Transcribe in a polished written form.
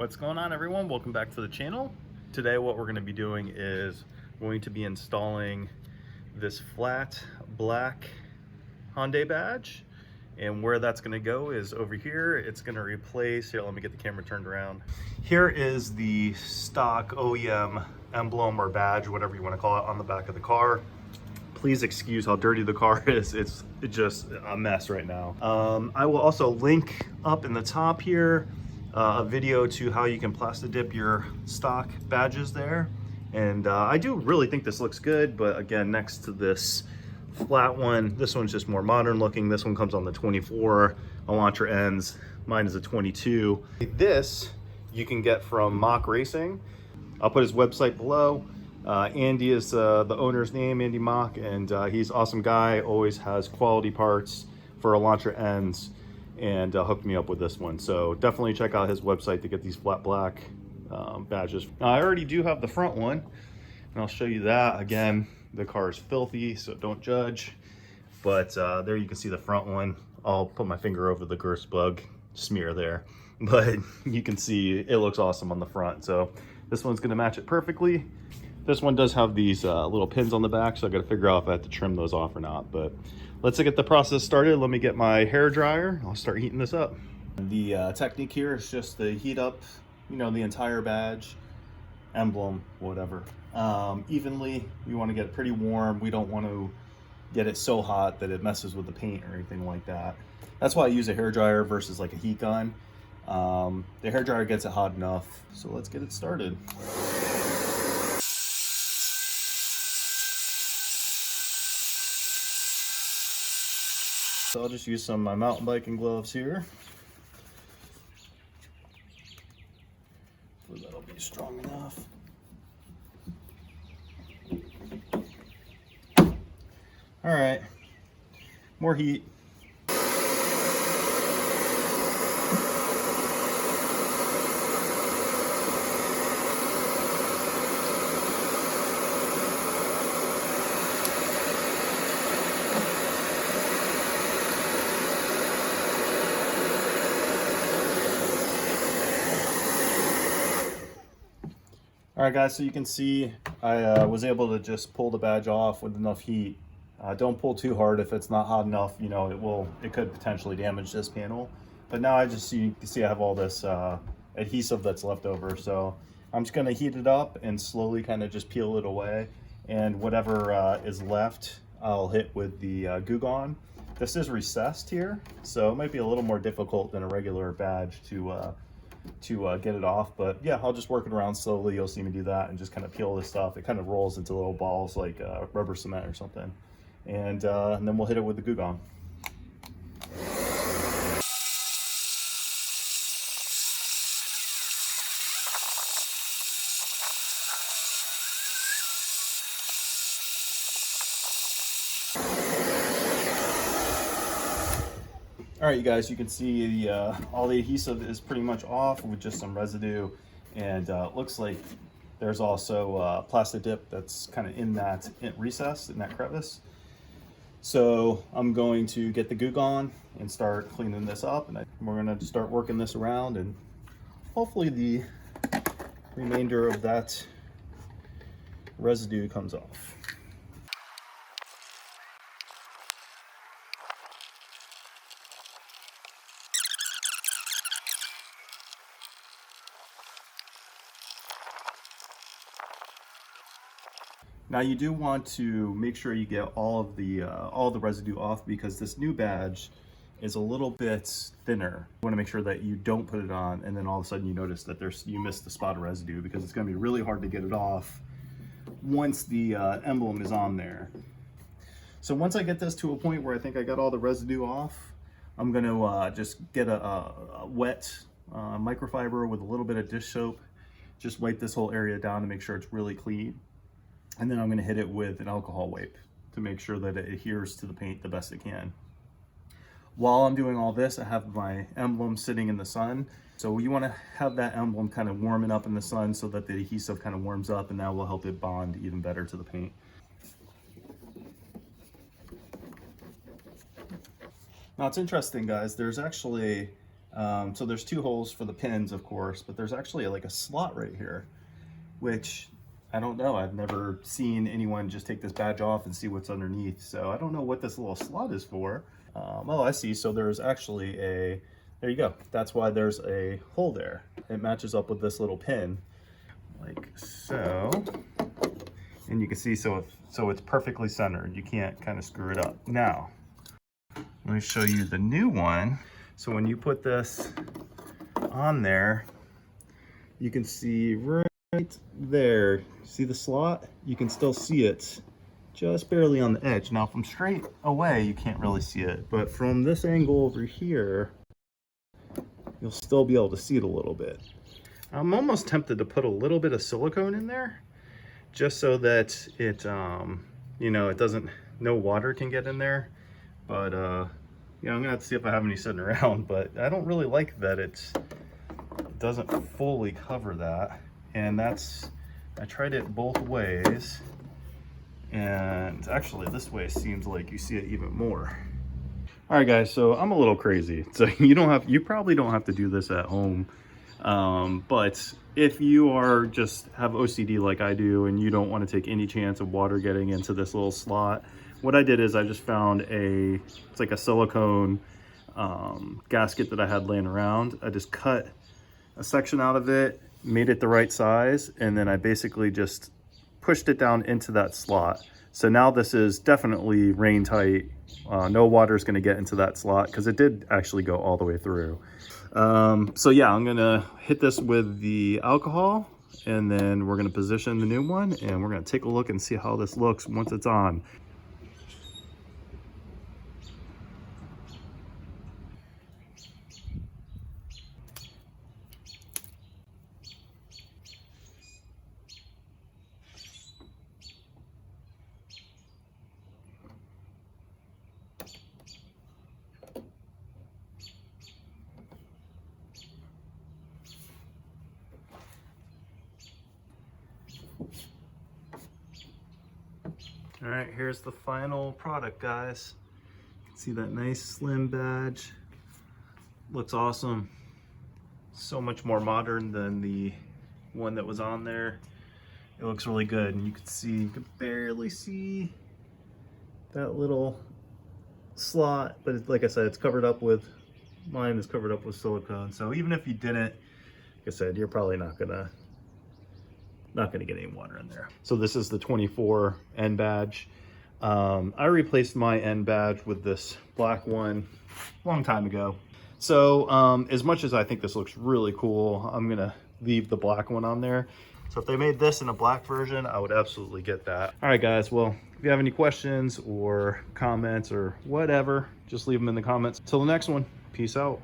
What's going on, everyone? Welcome back to the channel. Today what we're going to be doing is going to be installing this flat black Hyundai badge, and where that's going to go is over here. It's going to replace, here, let me get the camera turned around. Here is the stock OEM emblem or badge, whatever you want to call it, on the back of the car. Please excuse how dirty the car is. It's just a mess right now. I will also link up in the top here a video to how you can plastic dip your stock badges there. And I do really think this looks good, but again, next to this flat one, this one's just more modern looking. This one comes on the 24 Elantra ends. Mine is a 22. This you can get from Mock Racing. I'll put his website below. Andy is the owner's name, Andy Mock, and he's an awesome guy, always has quality parts for Elantra ends, and hooked me up with this one. So definitely check out his website to get these flat black badges. Now, I already do have the front one, and I'll show you that. Again, the car is filthy, so don't judge. But there you can see the front one. I'll put my finger over the grease bug smear there, but you can see it looks awesome on the front. So this one's gonna match it perfectly. This one does have these little pins on the back, so I gotta figure out if I have to trim those off or not. But let's get the process started. Let me get my hair dryer. I'll start heating this up. The technique here is just to heat up, you know, the entire badge, emblem, whatever, evenly. We want to get it pretty warm. We don't want to get it so hot that it messes with the paint or anything like that. That's why I use a hair dryer versus like a heat gun. The hair dryer gets it hot enough. So let's get it started. So I'll just use some of my mountain biking gloves here. Hopefully that'll be strong enough. All right, more heat. All right, guys, so you can see I was able to just pull the badge off with enough heat. Don't pull too hard. If it's not hot enough, you know, it could potentially damage this panel. But now you can see I have all this adhesive that's left over. So I'm just gonna heat it up and slowly kind of just peel it away. And whatever is left, I'll hit with the Goo Gone. This is recessed here, so it might be a little more difficult than a regular badge to get it off, but yeah, I'll just work it around slowly. You'll see me do that and just kind of peel this stuff. It kind of rolls into little balls like rubber cement or something, and then we'll hit it with the Goo Gone. All right, you guys, you can see all the adhesive is pretty much off with just some residue, and it looks like there's also plastic dip that's kind of in that recess, in that crevice. So I'm going to get the Goo Gone and start cleaning this up, and we're gonna start working this around, and hopefully the remainder of that residue comes off. Now you do want to make sure you get all the residue off, because this new badge is a little bit thinner. You want to make sure that you don't put it on and then all of a sudden you notice that you missed the spot of residue, because it's going to be really hard to get it off once the emblem is on there. So once I get this to a point where I think I got all the residue off, I'm going to just get a wet microfiber with a little bit of dish soap. Just wipe this whole area down to make sure it's really clean. And then I'm gonna hit it with an alcohol wipe to make sure that it adheres to the paint the best it can. While I'm doing all this, I have my emblem sitting in the sun. So you wanna have that emblem kind of warming up in the sun so that the adhesive kind of warms up, and that will help it bond even better to the paint. Now it's interesting, guys, there's actually So there's 2 holes for the pins, of course, but there's actually like a slot right here, which I don't know. I've never seen anyone just take this badge off and see what's underneath. So I don't know what this little slot is for. Oh, I see. So there's actually there you go. That's why there's a hole there. It matches up with this little pin, like so. And you can see, so it's perfectly centered. You can't kind of screw it up. Now, let me show you the new one. So when you put this on there, you can see right there, see the slot? You can still see it just barely on the edge. Now from straight away, you can't really see it, but from this angle over here, you'll still be able to see it a little bit. I'm almost tempted to put a little bit of silicone in there, just so that it, you know, it doesn't, no water can get in there. But yeah, I'm gonna have to see if I have any sitting around, but I don't really like that it doesn't fully cover that. And that's, I tried it both ways, and actually this way seems like you see it even more. All right guys, so I'm a little crazy, so you probably don't have to do this at home, but if you are just have OCD like I do and you don't want to take any chance of water getting into this little slot, what I did is I just found it's like a silicone gasket that I had laying around. I just cut a section out of it, made it the right size, and then I basically just pushed it down into that slot. So now this is definitely rain tight. No water is going to get into that slot because it did actually go all the way through. So yeah, I'm going to hit this with the alcohol, and then we're going to position the new one, and we're going to take a look and see how this looks once it's on. All right, here's the final product, guys. You can see that nice slim badge. Looks awesome. So much more modern than the one that was on there. It looks really good, and you can barely see that little slot, but like I said, it's covered up with, mine is covered up with silicone. So even if you didn't, like I said, you're probably not gonna get any water in there. So this is the 24 end badge. I replaced my end badge with this black one a long time ago. So as much as I think this looks really cool, I'm gonna leave the black one on there. So if they made this in a black version, I would absolutely get that. All right guys, well, if you have any questions or comments or whatever, just leave them in the comments. Till the next one, peace out.